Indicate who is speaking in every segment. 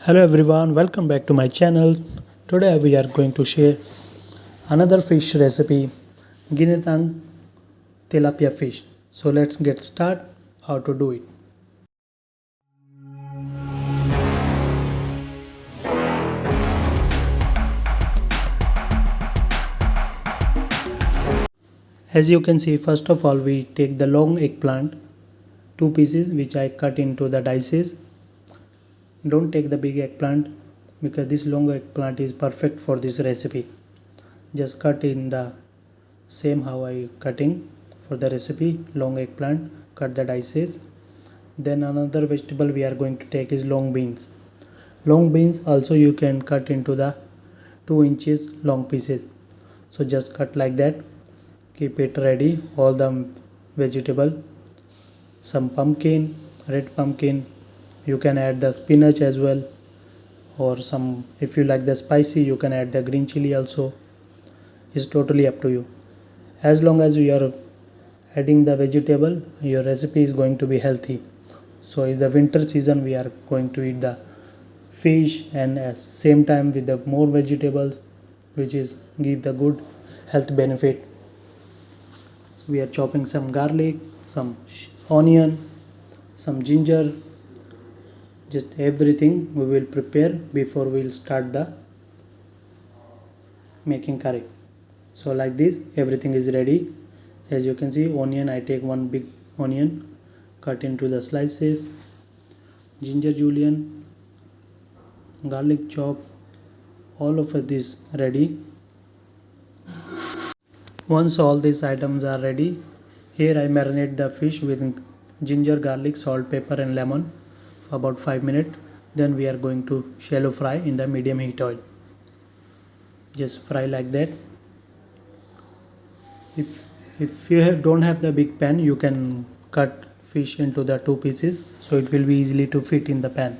Speaker 1: Hello everyone, welcome back to my channel. Today we are going to share another fish recipe, Ginetang tilapia fish. So let's get started how to do it. As you can see, first of all we take the long eggplant, two pieces which I cut into the dices. Don't take the big eggplant because this long eggplant is perfect for this recipe. Just cut in the same how I cutting for the recipe, long eggplant, cut the dices. Then another vegetable we are going to take is long beans. Long beans also you can cut into the 2 inches long pieces. So just cut like that. Keep it ready, all the vegetable. Some pumpkin, red pumpkin. You can add the spinach as well, or some, if you like the spicy, you can add the green chili also. It's totally up to you. As long as you are adding the vegetable, your recipe is going to be healthy. So in the winter season we are going to eat the fish, and at same time with the more vegetables which is give the good health benefit. We are chopping some garlic, some onion, some ginger, just everything we will prepare before we will start the making curry. So like this everything is ready. As you can see, onion, I take one big onion, cut into the slices, ginger julienne, garlic chop, all of this ready. Once all these items are ready, here I marinate the fish with ginger, garlic, salt, pepper and lemon for about 5 minutes. Then we are going to shallow fry in the medium heat oil. Just fry like that. If you don't have the big pan, you can cut fish into the 2 pieces, so it will be easily to fit in the pan.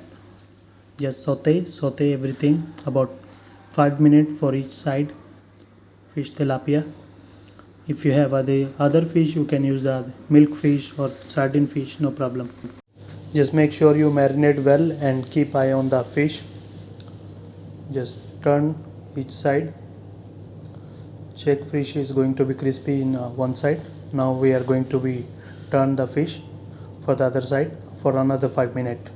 Speaker 1: Just saute everything about 5 minutes for each side. Fish tilapia. If you have other fish, you can use the milk fish or sardine fish, no problem. Just make sure you marinate well and keep eye on the fish. Just turn each side. Check fish is going to be crispy in one side. Now we are going to be turn the fish for the other side for another 5 minutes.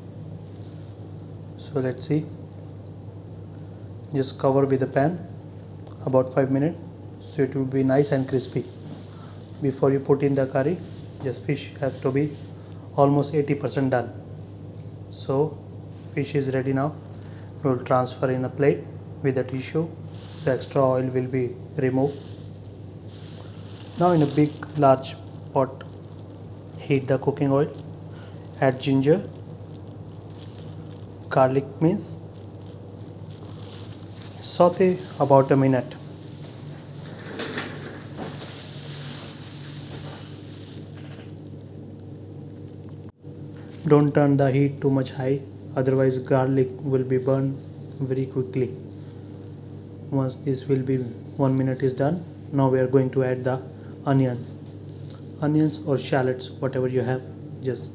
Speaker 1: So let's see. Just cover with the pan about 5 minutes, so it will be nice and crispy. Before you put in the curry, just fish has to be almost 80% done. So fish is ready now. We will transfer in a plate with a tissue, so extra oil will be removed. Now in a big large pot, heat the cooking oil, add ginger, garlic mince, saute about a minute. Don't turn the heat too much high, otherwise garlic will be burned very quickly. Once this will be 1 minute is done, now we are going to add the onions or shallots, whatever you have. Just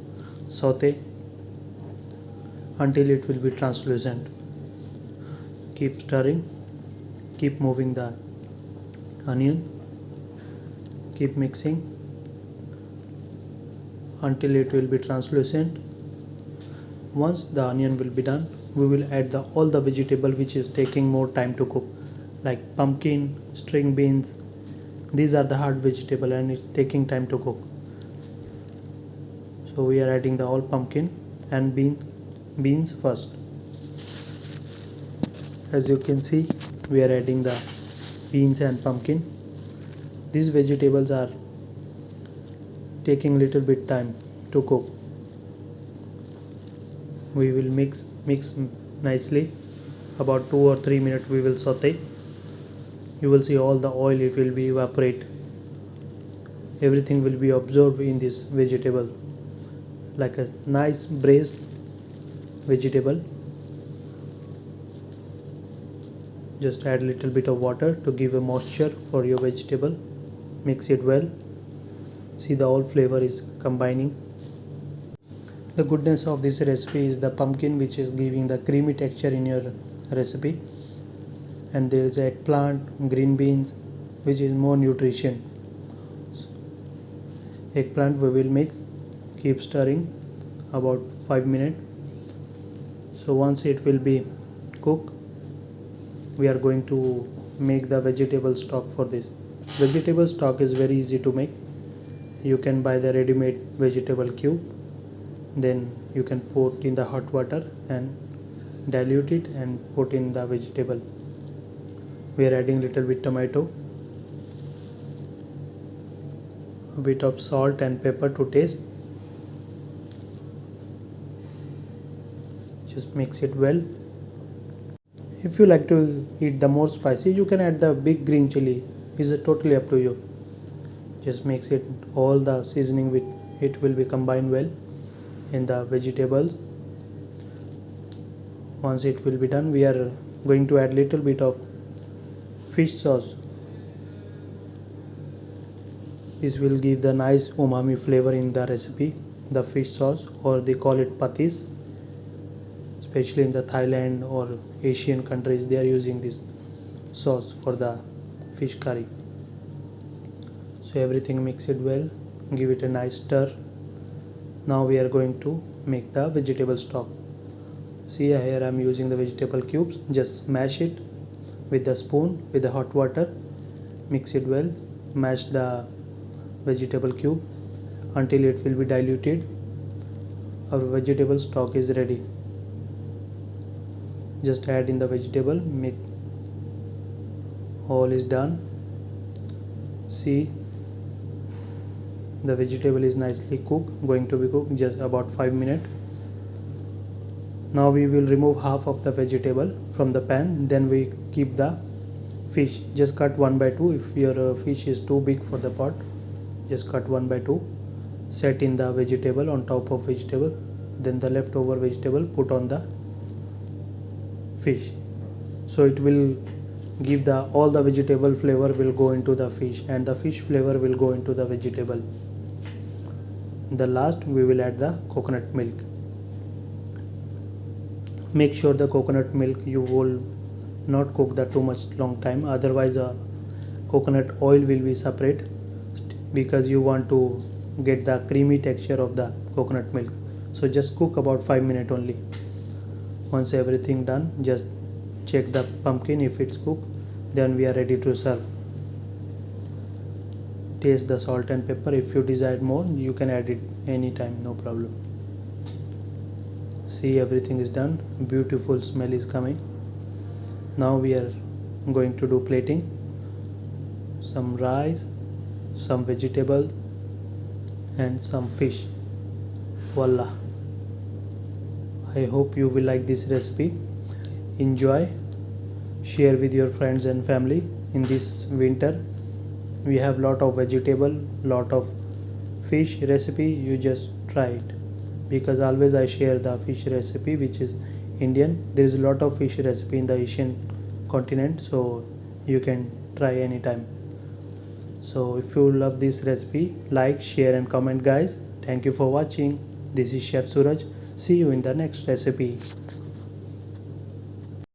Speaker 1: saute until it will be translucent. Keep stirring, keep moving the onion, keep mixing until it will be translucent. Once the onion will be done, we will add all the vegetable which is taking more time to cook, like pumpkin, string beans. These are the hard vegetable and it's taking time to cook. So we are adding the all pumpkin and beans first. As you can see, we are adding the beans and pumpkin. These vegetables are taking little bit time to cook. We will mix nicely. About 2 or 3 minutes we will saute. You will see all the oil, it will be evaporate. Everything will be absorbed in this vegetable, like a nice braised vegetable. Just add little bit of water to give a moisture for your vegetable. Mix it well. See, the all flavor is combining. The goodness of this recipe is the pumpkin, which is giving the creamy texture in your recipe, and there is eggplant, green beans, which is more nutrition. Eggplant we will mix, keep stirring about 5 minutes. So once it will be cooked, we are going to make the vegetable stock for this. Vegetable stock is very easy to make. You can buy the ready-made vegetable cube, then you can put in the hot water and dilute it and put in the vegetable. We are adding little bit tomato, a bit of salt and pepper to taste. Just mix it well. If you like to eat the more spicy, you can add the big green chili. It's totally up to you. Just mix it, all the seasoning with it will be combined well in the vegetables. Once it will be done, we are going to add little bit of fish sauce. This will give the nice umami flavor in the recipe, the fish sauce, or they call it patis. Especially in the Thailand or Asian countries, they are using this sauce for the fish curry. So everything mix it well, give it a nice stir. Now we are going to make the vegetable stock. See here I am using the vegetable cubes. Just mash it with the spoon with the hot water. Mix it well. Mash the vegetable cube until it will be diluted. Our vegetable stock is ready. Just add in the vegetable. Make all is done. See, the vegetable is nicely cooked, going to be cooked just about 5 minutes. Now we will remove half of the vegetable from the pan, then we keep the fish. Just cut 1 by 2. If your fish is too big for the pot, just cut 1 by 2. Set in the vegetable on top of vegetable, then the leftover vegetable put on the fish. So it will give the all the vegetable flavor will go into the fish and the fish flavor will go into the vegetable. The last we will add the coconut milk. Make sure the coconut milk you will not cook that too much long time, otherwise coconut oil will be separate, because you want to get the creamy texture of the coconut milk. So just cook about 5 minutes only. Once everything done, just check the pumpkin. If it's cooked, then we are ready to serve. Taste the salt and pepper. If you desire more, you can add it anytime, no problem. See, everything is done. Beautiful smell is coming. Now we are going to do plating. Some rice, some vegetable and some fish. Voila. I hope you will like this recipe. Enjoy, share with your friends and family. In this winter we have lot of vegetable, lot of fish recipe. You just try it, because always I share the fish recipe which is Indian. There is a lot of fish recipe in the Asian continent, so you can try anytime. So if you love this recipe, like, share and comment guys. Thank you for watching. This is Chef Suraj. See you in the next recipe.